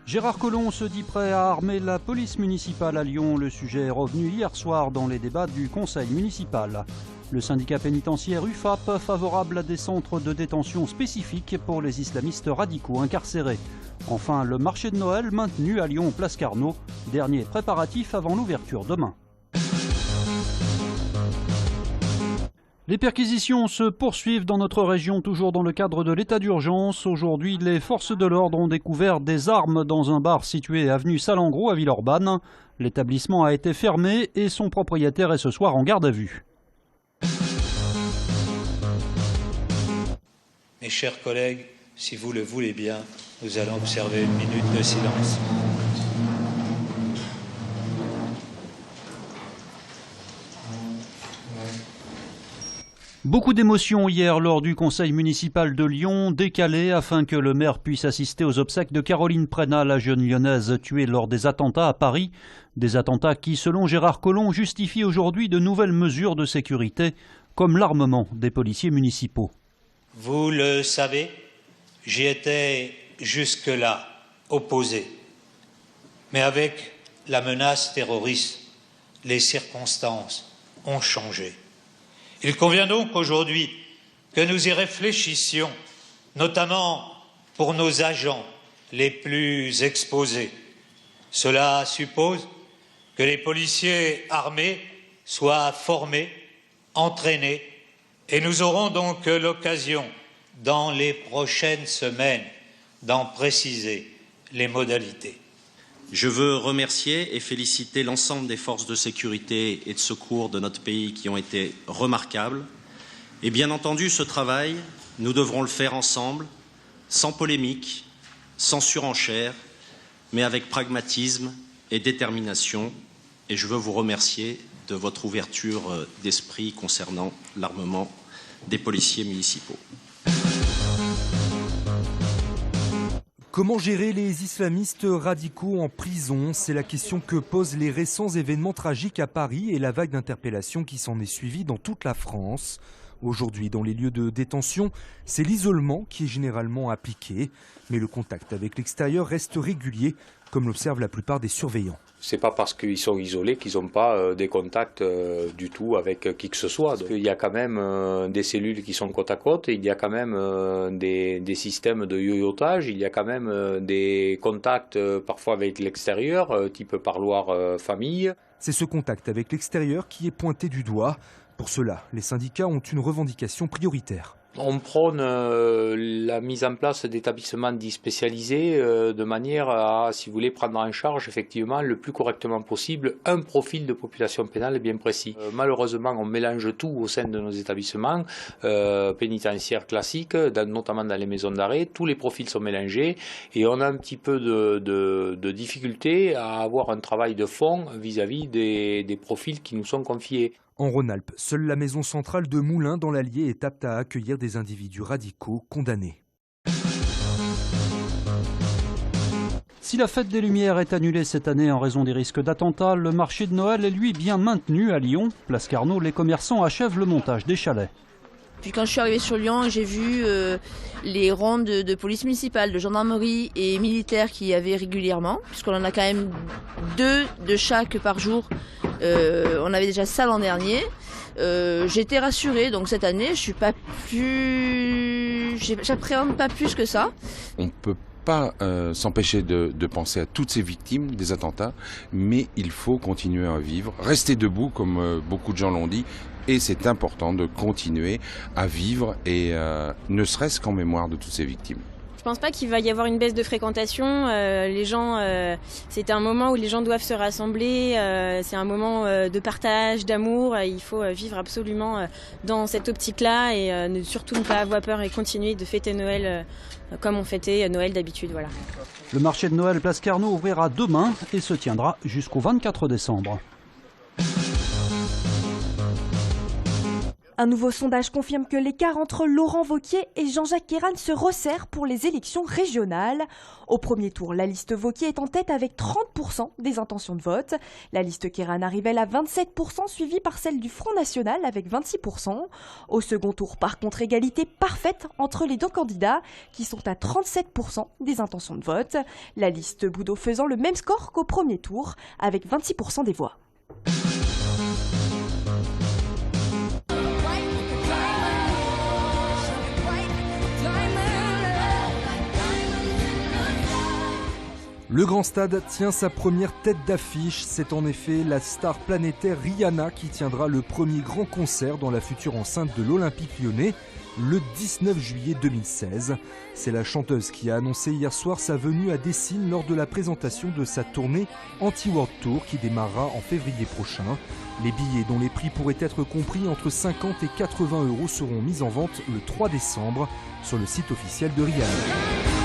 Gérard Collomb se dit prêt à armer la police municipale à Lyon. Le sujet est revenu hier soir dans les débats du conseil municipal. Le syndicat pénitentiaire UFAP favorable à des centres de détention spécifiques pour les islamistes radicaux incarcérés. Enfin, le marché de Noël maintenu à Lyon, place Carnot. Dernier préparatif avant l'ouverture demain. Les perquisitions se poursuivent dans notre région, toujours dans le cadre de l'état d'urgence. Aujourd'hui, les forces de l'ordre ont découvert des armes dans un bar situé avenue Salengro à Villeurbanne. L'établissement a été fermé et son propriétaire est ce soir en garde à vue. Mes chers collègues, si vous le voulez bien, nous allons observer une minute de silence. Beaucoup d'émotions hier lors du conseil municipal de Lyon, décalé afin que le maire puisse assister aux obsèques de Caroline Prénat, la jeune lyonnaise tuée lors des attentats à Paris. Des attentats qui, selon Gérard Collomb, justifient aujourd'hui de nouvelles mesures de sécurité, comme l'armement des policiers municipaux. Vous le savez, j'y étais jusque-là opposé. Mais avec la menace terroriste, les circonstances ont changé. Il convient donc aujourd'hui que nous y réfléchissions, notamment pour nos agents les plus exposés. Cela suppose que les policiers armés soient formés, entraînés, et nous aurons donc l'occasion, dans les prochaines semaines, d'en préciser les modalités. Je veux remercier et féliciter l'ensemble des forces de sécurité et de secours de notre pays qui ont été remarquables. Et bien entendu, ce travail, nous devrons le faire ensemble, sans polémique, sans surenchère, mais avec pragmatisme et détermination. Et je veux vous remercier de votre ouverture d'esprit concernant l'armement des policiers municipaux. Comment gérer les islamistes radicaux en prison? C'est la question que posent les récents événements tragiques à Paris et la vague d'interpellations qui s'en est suivie dans toute la France. Aujourd'hui, dans les lieux de détention, c'est l'isolement qui est généralement appliqué. Mais le contact avec l'extérieur reste régulier, comme l'observent la plupart des surveillants. C'est pas parce qu'ils sont isolés qu'ils n'ont pas des contacts du tout avec qui que ce soit. Donc, il y a quand même des cellules qui sont côte à côte, il y a quand même des systèmes de yoyotage, il y a quand même des contacts parfois avec l'extérieur, type parloir famille. C'est ce contact avec l'extérieur qui est pointé du doigt. Pour cela, les syndicats ont une revendication prioritaire. On prône la mise en place d'établissements dits spécialisés de manière à, si vous voulez, prendre en charge effectivement le plus correctement possible un profil de population pénale bien précis. Malheureusement, on mélange tout au sein de nos établissements pénitentiaires classiques, notamment dans les maisons d'arrêt. Tous les profils sont mélangés et on a un petit peu de difficulté à avoir un travail de fond vis-à-vis des profils qui nous sont confiés. En Rhône-Alpes, seule la maison centrale de Moulins dans l'Allier est apte à accueillir des individus radicaux condamnés. Si la fête des Lumières est annulée cette année en raison des risques d'attentats, le marché de Noël est lui bien maintenu à Lyon. Place Carnot, les commerçants achèvent le montage des chalets. Puis quand je suis arrivée sur Lyon, j'ai vu les rondes de police municipale, de gendarmerie et militaires qu'il y avait régulièrement, puisqu'on en a quand même 2 de chaque par jour. On avait déjà ça l'an dernier. J'étais rassurée, donc cette année, j'appréhende pas plus que ça. On peut pas s'empêcher de penser à toutes ces victimes des attentats, mais il faut continuer à vivre, rester debout comme beaucoup de gens l'ont dit, et c'est important de continuer à vivre et ne serait-ce qu'en mémoire de toutes ces victimes. Je pense pas qu'il va y avoir une baisse de fréquentation. Les gens, c'est un moment où les gens doivent se rassembler. C'est un moment de partage, d'amour. Il faut vivre absolument dans cette optique-là et surtout ne pas avoir peur et continuer de fêter Noël comme on fêtait Noël d'habitude. Voilà. Le marché de Noël place Carnot ouvrira demain et se tiendra jusqu'au 24 décembre. Un nouveau sondage confirme que l'écart entre Laurent Wauquiez et Jean-Jacques Ayrault se resserre pour les élections régionales. Au premier tour, la liste Wauquiez est en tête avec 30% des intentions de vote. La liste Ayrault arrive à 27%, suivie par celle du Front National avec 26%. Au second tour, par contre, égalité parfaite entre les deux candidats qui sont à 37% des intentions de vote. La liste Boudot faisant le même score qu'au premier tour avec 26% des voix. Le Grand Stade tient sa première tête d'affiche. C'est en effet la star planétaire Rihanna qui tiendra le premier grand concert dans la future enceinte de l'Olympique lyonnais le 19 juillet 2016. C'est la chanteuse qui a annoncé hier soir sa venue à Dessines lors de la présentation de sa tournée Anti-World Tour qui démarrera en février prochain. Les billets dont les prix pourraient être compris entre 50 et 80 € seront mis en vente le 3 décembre sur le site officiel de Rihanna.